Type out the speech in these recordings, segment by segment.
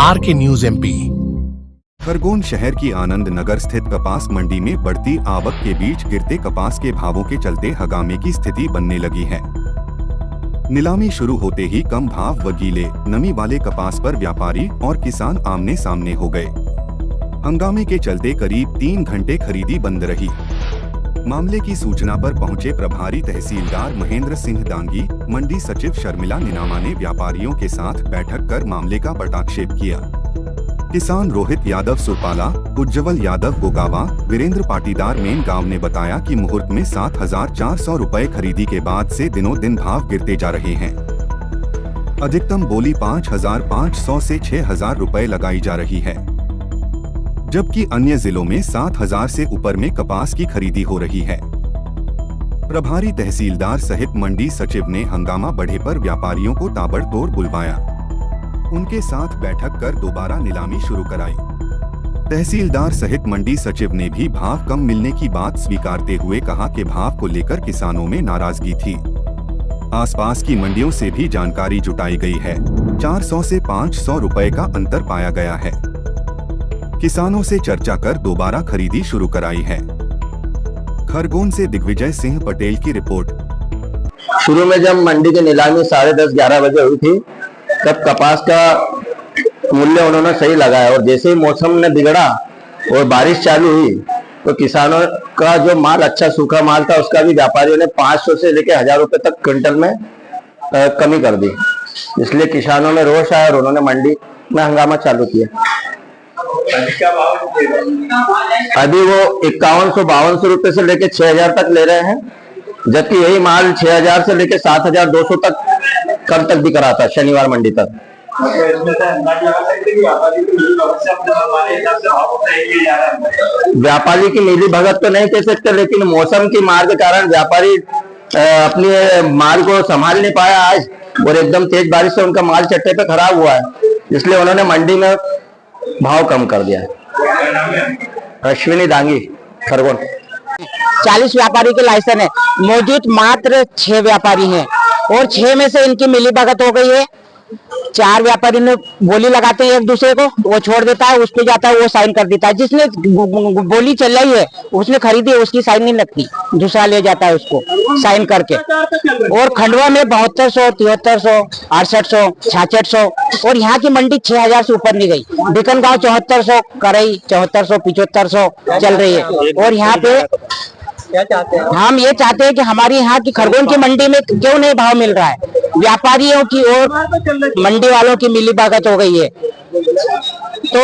RK news MP। Khargone शहर की आनंद नगर स्थित कपास मंडी में बढ़ती आवक के बीच गिरते कपास के भावों के चलते हंगामे की स्थिति बनने लगी है। नीलामी शुरू होते ही कम भाव व गीले नमी वाले कपास पर व्यापारी और किसान आमने सामने हो गए। हंगामे के चलते करीब 3 घंटे खरीदी बंद रही। मामले की सूचना पर पहुंचे प्रभारी तहसीलदार महेंद्र सिंह दांगी, मंडी सचिव शर्मिला नीनामा ने व्यापारियों के साथ बैठक कर मामले का पटाक्षेप किया। किसान रोहित यादव सुरपाला, उज्जवल यादव गोगावा, वीरेंद्र पाटीदार मेन गांव ने बताया कि मुहूर्त में 7,400 रुपए खरीदी के बाद से दिनों दिन भाव गिरते जा रहे हैं। अधिकतम बोली 5,500 से 6,000 रुपए लगाई जा रही है, जबकि अन्य जिलों में 7,000 से ऊपर में कपास की खरीदी हो रही है। प्रभारी तहसीलदार सहित मंडी सचिव ने हंगामा बढ़े पर व्यापारियों को ताबड़तोड़ बुलवाया। उनके साथ बैठक कर दोबारा नीलामी शुरू कराई। तहसीलदार सहित मंडी सचिव ने भी भाव कम मिलने की बात स्वीकारते हुए कहा कि भाव को लेकर किसानों में नाराजगी थी। आसपास की मंडियों से भी जानकारी जुटाई गई है। 400 से 500 रुपए का अंतर पाया गया है। किसानों से चर्चा कर दोबारा खरीदी शुरू कराई है। खरगोन से दिग्विजय सिंह पटेल की रिपोर्ट। शुरू में जब मंडी की नीलामी 10:30-11 बजे हुई थी, तब कपास का मूल्य उन्होंने सही लगाया और जैसे ही मौसम ने बिगड़ा और बारिश चालू हुई तो किसानों का जो माल अच्छा सूखा माल था उसका भी व्यापारियों ने 500 से लेकर 1,000 रुपए तक क्विंटल में कमी कर दी। इसलिए किसानों में रोष आया और उन्होंने मंडी में हंगामा चालू किया। अभी वो 5100-5200 रुपए से लेके 6,000 तक ले रहे हैं, जबकि यही माल 6,000 से लेके 7,200 तक कल तक बिक रहा था, शनिवार मंडी तक। व्यापारी की मिली भगत तो नहीं कह सकते, लेकिन मौसम की मार के कारण व्यापारी अपने माल को संभाल नहीं पाया आज, और एकदम तेज बारिश से उनका माल चट्टे पे खराब हुआ है, इसलिए उन्होंने मंडी में भाव कम कर दिया है। अश्विनी दांगी, खरगोन। 40 व्यापारी के लाइसेंस है, मौजूद मात्र 6 व्यापारी हैं और 6 में से इनकी मिली भगत हो गई है। 4 व्यापारी ने बोली लगाते हैं एक दूसरे को, वो छोड़ देता है, उस पे जाता है, वो साइन कर देता है। जिसने बोली चल रही है उसने खरीदी है, उसकी साइन नहीं लगती, दूसरा ले जाता है उसको साइन करके। और खंडवा में 7200, 7300, 6800, 6600 और यहाँ की मंडी 6,000 से ऊपर नहीं गई। बिकनगांव 7400, करई 7400, 7500 चल रही है। और यहाँ पे क्या चाहते हैं हम ये चाहते हैं कि हमारी यहाँ की खरगोन की मंडी में क्यों नहीं भाव मिल रहा है। व्यापारियों की और मंडी वालों की मिली भगत हो गई है, तो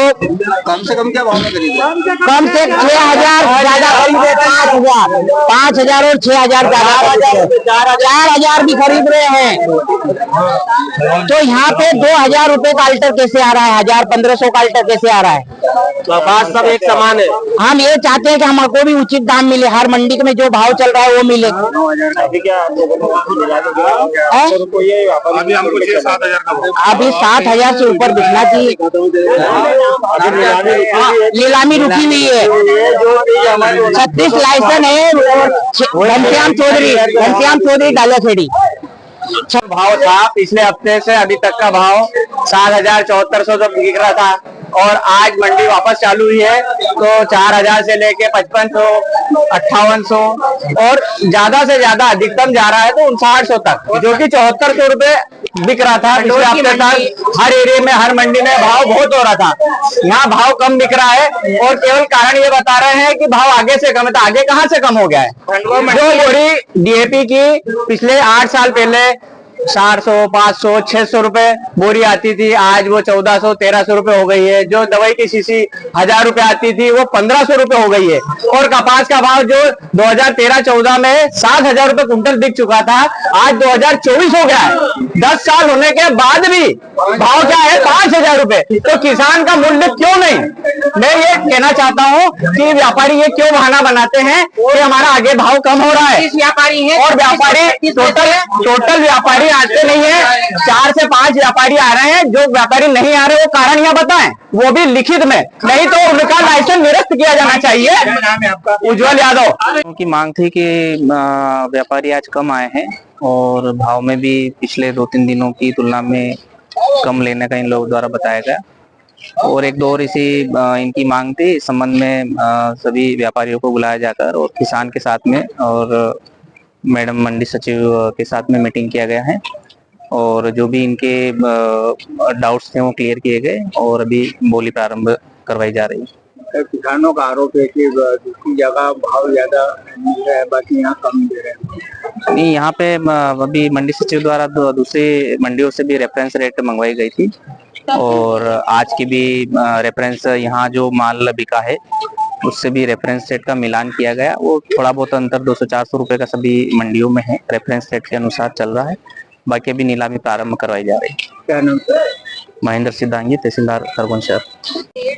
कम से कम क्या भाव में खरीदे? कम से 6,000 ज्यादा, 5,000 और 6,000 ज्यादा, 4,000 भी खरीद रहे हैं। तो यहाँ पे 2,000 रुपए का अल्टर कैसे आ रहा है, 1,000-1,500 का अल्टर कैसे आ रहा है? कपास सब एक समान है। हम ये चाहते हैं कि हमको भी उचित दाम मिले, हर मंडी में जो भाव चल रहा है वो मिले। अभी 7,000 से ऊपर बिकना चाहिए। नीलामी रुकी हुई है। 36 लाइसेंस है। घनश्याम चौधरी डालाखेड़ी। भाव था पिछले हफ्ते से अभी तक का भाव 7,000-7,400 तक बिक रहा था, और आज मंडी वापस चालू हुई है तो 4,000 से लेके 5,500, 5,800 और ज्यादा से ज्यादा अधिकतम जा रहा है तो 5,900 तक, जो कि 7,400 रुपए बिक रहा था पिछले हफ्ते तक। हर एरिया में, हर मंडी में भाव बहुत हो रहा था, यहाँ भाव कम बिक रहा है। और केवल कारण ये बता रहे हैं कि भाव आगे से कम है, तो आगे कहाँ से कम हो गया है? जो बोरी DAP की पिछले 8 साल पहले 400, 500, 600 रुपए बोरी आती थी, आज वो 1,400, 1,300 रुपए हो गई है। जो दवाई की शीशी 1,000 रुपए आती थी वो 1,500 रुपए हो गई है। और कपास का भाव जो 2013-14 में 7,000 रुपए कुंटल बिक चुका था, आज 2024 हो गया है। 10 साल होने के बाद भी भाव क्या है? 5,000 रुपए। तो किसान का मूल्य क्यों नहीं? मैं ये कहना चाहता हूँ कि व्यापारी ये क्यों बहाना बनाते हैं कि हमारा आगे भाव कम हो रहा है। व्यापारी है और व्यापारी टोटल व्यापारी आते नहीं है, 4 से 5 व्यापारी आ रहे हैं। जो व्यापारी नहीं आ रहे वो कारण यहाँ बताएं, वो भी लिखित में, नहीं तो उनका लाइसेंस निरस्त किया जाना चाहिए। उज्जवल यादव की मांग थी कि व्यापारी आज कम आए हैं और भाव में भी पिछले 2-3 दिनों की तुलना में कम लेने का इन लोगों द्वारा बताया गया। और एक दो और इसी इनकी मांग थी। इस संबंध में सभी व्यापारियों को बुलाया जाकर और किसान के साथ में और मैडम मंडी सचिव के साथ में मीटिंग किया गया है और जो भी इनके डाउट्स थे वो क्लियर किए गए और अभी बोली प्रारंभ करवाई जा रही है। किसानों का आरोप है कि दूसरी जगह भाव ज्यादा मिल रहा है, बाकी यहाँ कम दे रहे हैं। नहीं, यहाँ पे अभी मंडी सचिव द्वारा दूसरी मंडियों से भी रेफरेंस रेट मंगवाई गई थी और आज की भी रेफरेंस यहाँ जो माल बिका है उससे भी रेफरेंस रेट का मिलान किया गया। वो थोड़ा बहुत अंतर 200-400 रुपए का सभी मंडियों में है, रेफरेंस रेट के अनुसार चल रहा है। बाकी अभी नीलामी प्रारंभ करवाई जा रही है। क्या नाम है? महेंद्र सिद्धांगी, तहसीलदार खरगोन शहर।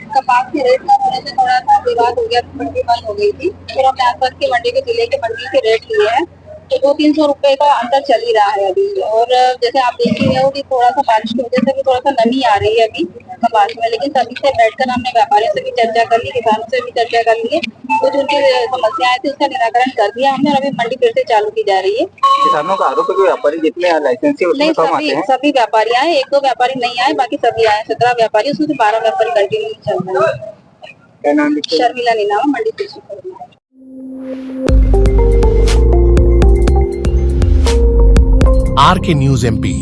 कपास के रेट का वजह से थोड़ा सा विवाद हो गया, मंडी बंद हो गई थी। फिर हमने आसपास के मंडी के जिले के मंडी के रेट लिए हैं, तो 200-300 रुपए का अंतर चल ही रहा है अभी। और जैसे आप देख रहे हो कि थोड़ा सा बारिश की वजह से भी थोड़ा सा नमी आ रही है अभी कपास में, लेकिन सभी से बैठकर हमने व्यापारियों से भी चर्चा कर ली, किसानों से भी चर्चा कर ली है। कुछ उनकी समस्याएं थी उसका निराकरण कर दिया हमने और अभी मंडी फिर से चालू की जा रही है। किसानों का आरोप है कि व्यापारी जितने लाइसेंसी नहीं, सभी व्यापारी आए, 1-2 व्यापारी नहीं आए, बाकी सभी आए। 17 व्यापारी, उसमें से 12 व्यापारी कंटिन्यू चल रहे हैं। क्या नाम है? शर्मिला नीलामा, मंडी कृषि। आर के न्यूज एमपी